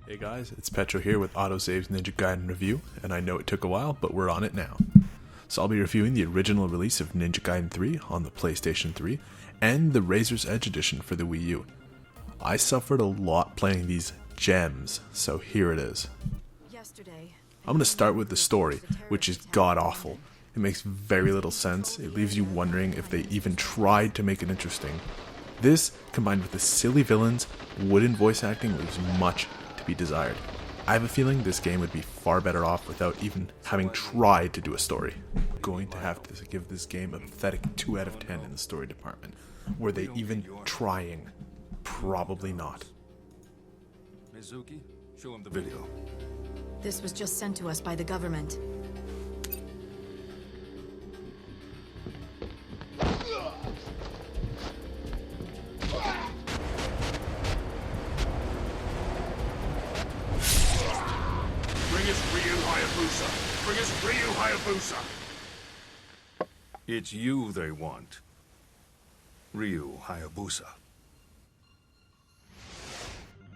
Hey guys, it's Petro here with Autosave's Ninja Gaiden review, and I know it took a while, but we're on it now. So I'll be reviewing the original release of Ninja Gaiden 3 on the PlayStation 3, and the Razor's Edge edition for the Wii U. I suffered a lot playing these gems, so here it is. I'm going to start with the story, which is god-awful. It makes very little sense, it leaves you wondering if they even tried to make it interesting. This, combined with the silly villains, wooden voice acting, leaves much to be desired. I have a feeling this game would be far better off without even having tried to do a story. I'm going to have to give this game a pathetic 2 out of 10 in the story department. Were they even trying? Probably not. Mizuki, show him the video. This was just sent to us by the government. Bring us WiiU Hayabusa! Bring us WiiU Hayabusa! It's you they want. WiiU Hayabusa.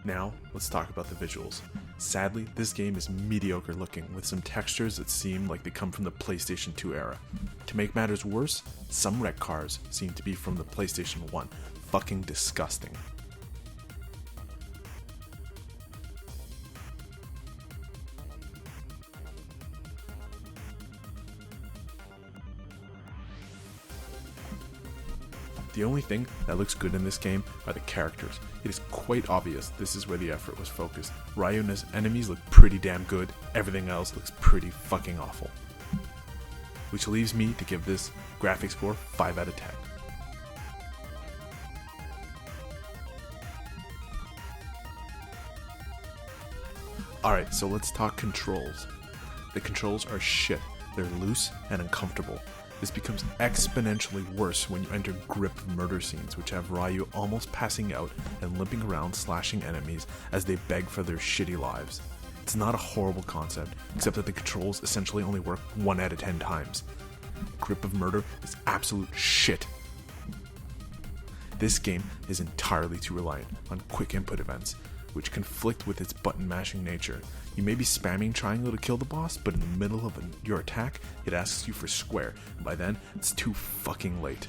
Now, let's talk about the visuals. Sadly, this game is mediocre looking, with some textures that seem like they come from the PlayStation 2 era. To make matters worse, some wreck cars seem to be from the PlayStation 1. Fucking disgusting. The only thing that looks good in this game are the characters. It is quite obvious this is where the effort was focused. Ryu and his enemies look pretty damn good, everything else looks pretty fucking awful. Which leaves me to give this graphics score 5 out of 10. Alright, so let's talk controls. The controls are shit. They're loose and uncomfortable. This becomes exponentially worse when you enter grip murder scenes, which have Ryu almost passing out and limping around slashing enemies as they beg for their shitty lives. It's not a horrible concept, except that the controls essentially only work 1 out of 10 times. Grip of Murder is absolute shit. This game is entirely too reliant on quick input events, which conflict with its button mashing nature. You may be spamming triangle to kill the boss, but in the middle of your attack, it asks you for square, and by then, it's too fucking late.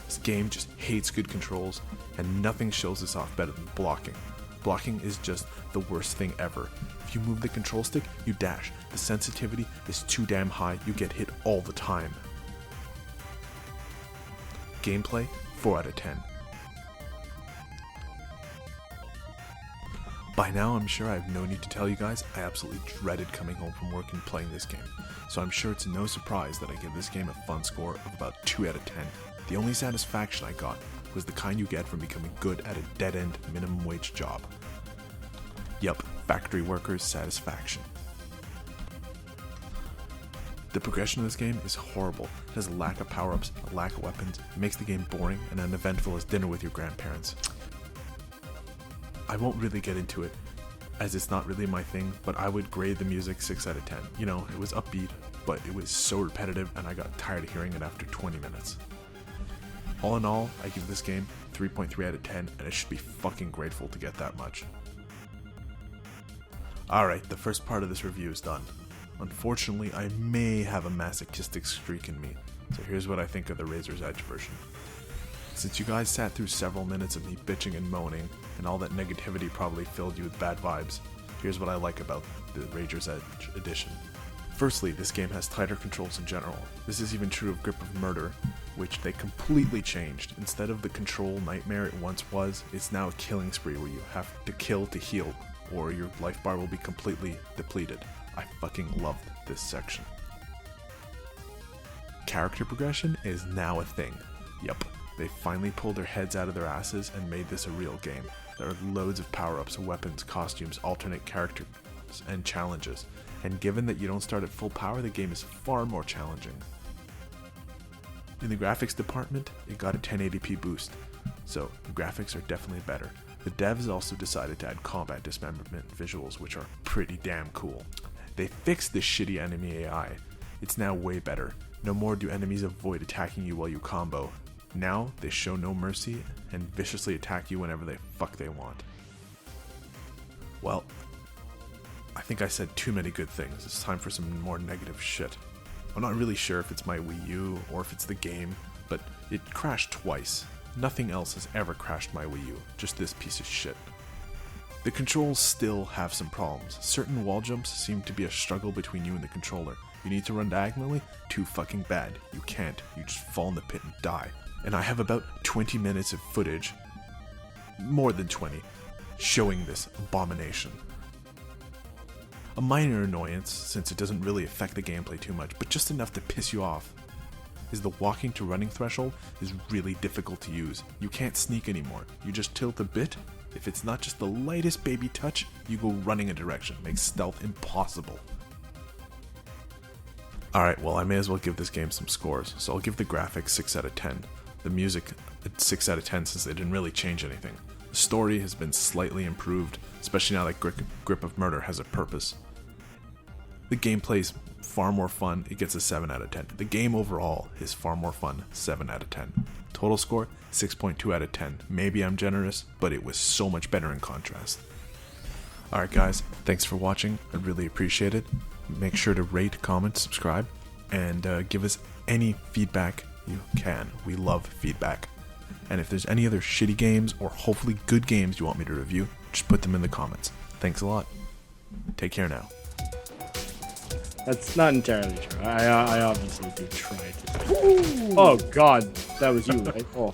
This game just hates good controls, and nothing shows this off better than blocking. Blocking is just the worst thing ever. If you move the control stick, you dash. The sensitivity is too damn high, you get hit all the time. Gameplay, 4 out of 10. By now, I'm sure I have no need to tell you guys, I absolutely dreaded coming home from work and playing this game, so I'm sure it's no surprise that I give this game a fun score of about 2 out of 10. The only satisfaction I got was the kind you get from becoming good at a dead-end minimum wage job. Yup, factory workers' satisfaction. The progression of this game is horrible. It has a lack of power-ups, a lack of weapons, it makes the game boring and uneventful as dinner with your grandparents. I won't really get into it, as it's not really my thing, but I would grade the music 6 out of 10. You know, it was upbeat, but it was so repetitive and I got tired of hearing it after 20 minutes. All in all, I give this game 3.3 out of 10, and I should be fucking grateful to get that much. Alright, the first part of this review is done. Unfortunately, I may have a masochistic streak in me, so here's what I think of the Razor's Edge version. Since you guys sat through several minutes of me bitching and moaning, and all that negativity probably filled you with bad vibes, here's what I like about the Razor's Edge edition. Firstly, this game has tighter controls in general. This is even true of Grip of Murder, which they completely changed. Instead of the control nightmare it once was, it's now a killing spree where you have to kill to heal, or your life bar will be completely depleted. I fucking loved this section. Character progression is now a thing. Yup. They finally pulled their heads out of their asses and made this a real game. There are loads of power-ups, weapons, costumes, alternate characters, and challenges. And given that you don't start at full power, the game is far more challenging. In the graphics department, it got a 1080p boost, so the graphics are definitely better. The devs also decided to add combat dismemberment visuals, which are pretty damn cool. They fixed the shitty enemy AI. It's now way better. No more do enemies avoid attacking you while you combo. Now, they show no mercy and viciously attack you whenever they fuck they want. Well, think I said too many good things. It's time for some more negative shit. I'm not really sure if it's my Wii U or if it's the game, but it crashed twice. Nothing else has ever crashed my Wii U, just this piece of shit. The controls still have some problems. Certain wall jumps seem to be a struggle between you and the controller. You need to run diagonally? Too fucking bad. You can't. You just fall in the pit and die. And I have about 20 minutes of footage, more than 20, showing this abomination. A minor annoyance, since it doesn't really affect the gameplay too much, but just enough to piss you off, is the walking to running threshold is really difficult to use. You can't sneak anymore. You just tilt a bit. If it's not just the lightest baby touch, you go running a direction. Makes stealth impossible. Alright, well I may as well give this game some scores. So I'll give the graphics 6 out of 10. The music 6 out of 10 since they didn't really change anything. The story has been slightly improved, especially now that Grip of Murder has a purpose. The gameplay is far more fun, it gets a 7 out of 10. The game overall is far more fun, 7 out of 10. Total score, 6.2 out of 10. Maybe I'm generous, but it was so much better in contrast. Alright guys, thanks for watching, I really appreciate it. Make sure to rate, comment, subscribe, and give us any feedback you can. We love feedback. And if there's any other shitty games or hopefully good games you want me to review, just put them in the comments. Thanks a lot. Take care now. That's not entirely true. I obviously do try to. Oh God, that was you, right? Oh.